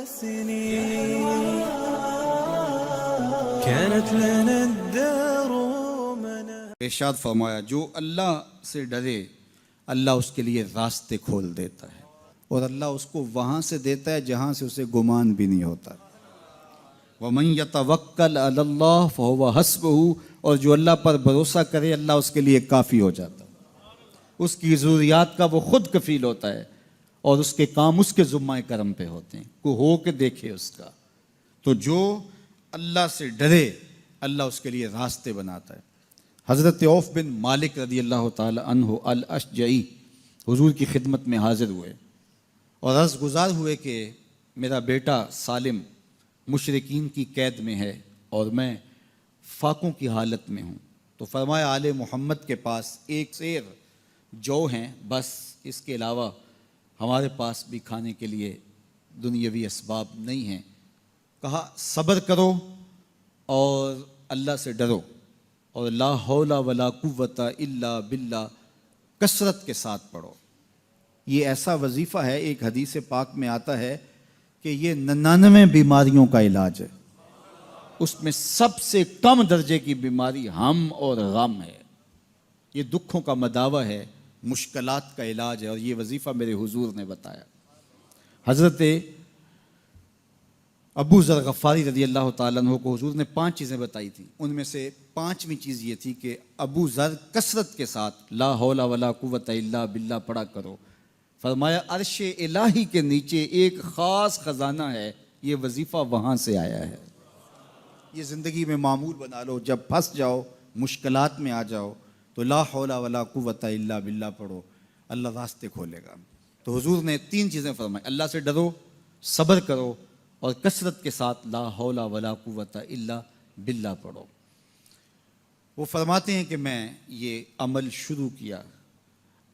سنين كانت لنا الدار منى. ارشاد فرمایا جو اللہ سے ڈرے اللہ اس کے لیے راستے کھول دیتا ہے اور اللہ اس کو وہاں سے دیتا ہے جہاں سے اسے گمان بھی نہیں ہوتا. وَمَن يَتَوَكَّلْ عَلَى اللَّهِ فَهُوَ حَسْبُهُ، اور جو اللہ پر بھروسہ کرے اللہ اس کے لیے کافی ہو جاتا ہے. اس کی ضروریات کا وہ خود کفیل ہوتا ہے اور اس کے کام اس کے ذمہ کرم پہ ہوتے ہیں. کو ہو کے دیکھے اس کا. تو جو اللہ سے ڈرے اللہ اس کے لیے راستے بناتا ہے. حضرت عوف بن مالک رضی اللہ تعالی عنہ الاشجعی حضور کی خدمت میں حاضر ہوئے اور عرض گزار ہوئے کہ میرا بیٹا سالم مشرکین کی قید میں ہے اور میں فاقوں کی حالت میں ہوں. تو فرمایا آل محمد کے پاس ایک سیر جو ہیں بس، اس کے علاوہ ہمارے پاس بھی کھانے کے لیے دنیاوی اسباب نہیں ہیں. کہا صبر کرو اور اللہ سے ڈرو اور لا حول ولا قوت الا باللہ کثرت کے ساتھ پڑھو. یہ ایسا وظیفہ ہے، ایک حدیث پاک میں آتا ہے کہ یہ 99 بیماریوں کا علاج ہے. اس میں سب سے کم درجے کی بیماری ہم اور غم ہے. یہ دکھوں کا مداوع ہے، مشکلات کا علاج ہے، اور یہ وظیفہ میرے حضور نے بتایا. حضرت ابو ذر غفاری رضی اللہ تعالیٰ عنہ کو حضور نے 5 چیزیں بتائی تھیں. ان میں سے 5ویں چیز یہ تھی کہ ابو ذر کثرت کے ساتھ لا حول ولا قوت الا باللہ پڑھا کرو. فرمایا عرش الہی کے نیچے ایک خاص خزانہ ہے، یہ وظیفہ وہاں سے آیا ہے. یہ زندگی میں معمول بنا لو. جب پھنس جاؤ، مشکلات میں آ جاؤ تو لا حول ولا قوت الا باللہ پڑھو، اللہ راستے کھولے گا. تو حضور نے 3 چیزیں فرمائی: اللہ سے ڈرو، صبر کرو، اور کثرت کے ساتھ لا حول ولا قوت الا باللہ پڑھو. وہ فرماتے ہیں کہ میں یہ عمل شروع کیا،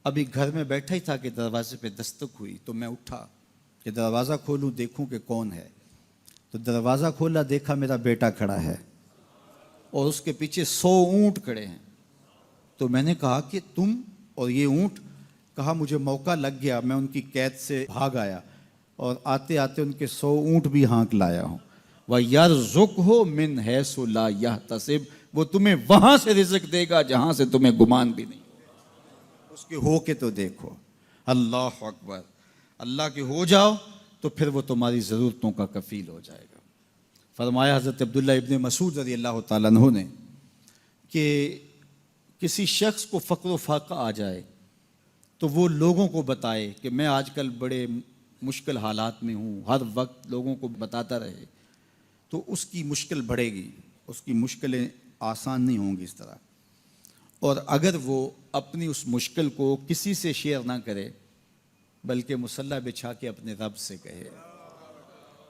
ابھی گھر میں بیٹھا ہی تھا کہ دروازے پہ دستک ہوئی. تو میں اٹھا کہ دروازہ کھولوں دیکھوں کہ کون ہے. تو دروازہ کھولا، دیکھا میرا بیٹا کھڑا ہے اور اس کے پیچھے 100 اونٹ کھڑے ہیں. تو میں نے کہا کہ تم اور یہ اونٹ؟ کہا مجھے موقع لگ گیا، میں ان کی قید سے بھاگ آیا اور آتے آتے ان کے 100 اونٹ بھی ہانک لایا ہوں. وَيَرْزُقْهُ مِنْ حَيْثُ لَا يَحْتَسِبُ، وہ تمہیں وہاں سے رزق دے گا جہاں سے تمہیں گمان بھی نہیں. اس کے ہو کے تو دیکھو. اللہ اکبر. اللہ کے ہو جاؤ تو پھر وہ تمہاری ضرورتوں کا کفیل ہو جائے گا. فرمایا حضرت عبداللہ ابن مسعود رضی اللہ تعالیٰ عنہ نے کہ کسی شخص کو فقر و فاقہ آ جائے تو وہ لوگوں کو بتائے کہ میں آج کل بڑے مشکل حالات میں ہوں، ہر وقت لوگوں کو بتاتا رہے تو اس کی مشکل بڑھے گی، اس کی مشکلیں آسان نہیں ہوں گی اس طرح. اور اگر وہ اپنی اس مشکل کو کسی سے شیئر نہ کرے بلکہ مصلی بچھا کے اپنے رب سے کہے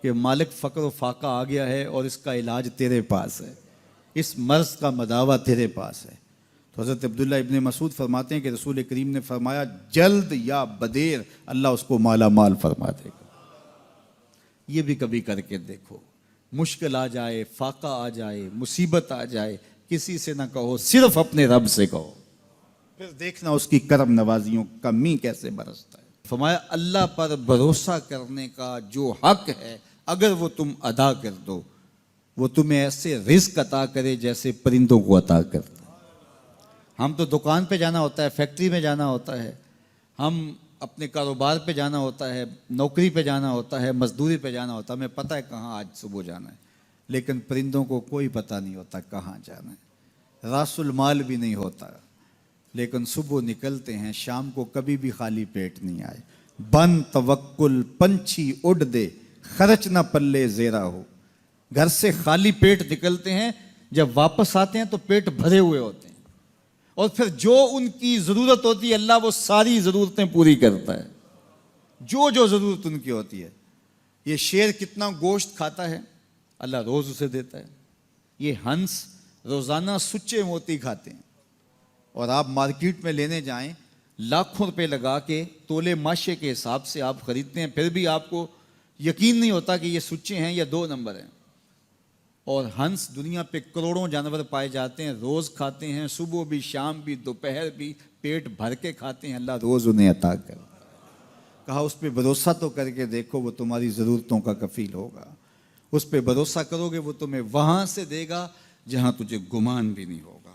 کہ مالک فقر و فاقہ آ گیا ہے اور اس کا علاج تیرے پاس ہے، اس مرض کا مداوع تیرے پاس ہے. تو حضرت عبداللہ ابن مسعود فرماتے ہیں کہ رسول کریم نے فرمایا جلد یا بدیر اللہ اس کو مالا مال فرما دے گا. یہ بھی کبھی کر کے دیکھو. مشکل آ جائے، فاقہ آ جائے، مصیبت آ جائے، کسی سے نہ کہو، صرف اپنے رب سے کہو، پھر دیکھنا اس کی کرم نوازیوں کا می کیسے برستا ہے. فرمایا اللہ پر بھروسہ کرنے کا جو حق ہے اگر وہ تم ادا کر دو وہ تمہیں ایسے رزق عطا کرے جیسے پرندوں کو عطا کرتا. ہم تو دکان پہ جانا ہوتا ہے، فیکٹری میں جانا ہوتا ہے، ہم اپنے کاروبار پہ جانا ہوتا ہے، نوکری پہ جانا ہوتا ہے، مزدوری پہ جانا ہوتا ہے، ہمیں پتہ ہے کہاں آج صبح جانا ہے. لیکن پرندوں کو کوئی پتہ نہیں ہوتا کہاں جانا ہے، راس المال بھی نہیں ہوتا، لیکن صبح نکلتے ہیں، شام کو کبھی بھی خالی پیٹ نہیں آئے. بن توکل پنچھی اڑ دے، خرچ نہ پلے زیرا ہو. گھر سے خالی پیٹ نکلتے ہیں، جب واپس آتے ہیں تو پیٹ بھرے ہوئے ہوتے ہیں، اور پھر جو ان کی ضرورت ہوتی ہے اللہ وہ ساری ضرورتیں پوری کرتا ہے، جو ضرورت ان کی ہوتی ہے. یہ شیر کتنا گوشت کھاتا ہے اللہ روز اسے دیتا ہے. یہ ہنس روزانہ سچے موتی کھاتے ہیں، اور آپ مارکیٹ میں لینے جائیں لاکھوں روپے لگا کے تولے ماشے کے حساب سے آپ خریدتے ہیں، پھر بھی آپ کو یقین نہیں ہوتا کہ یہ سچے ہیں یا 2 نمبر ہیں. اور ہنس دنیا پہ کروڑوں جانور پائے جاتے ہیں، روز کھاتے ہیں، صبح بھی، شام بھی، دوپہر بھی، پیٹ بھر کے کھاتے ہیں، اللہ روز انہیں عطا کرتا ہے. کہا اس پہ بھروسہ تو کر کے دیکھو، وہ تمہاری ضرورتوں کا کفیل ہوگا. اس پہ بھروسہ کرو گے وہ تمہیں وہاں سے دے گا جہاں تجھے گمان بھی نہیں ہوگا.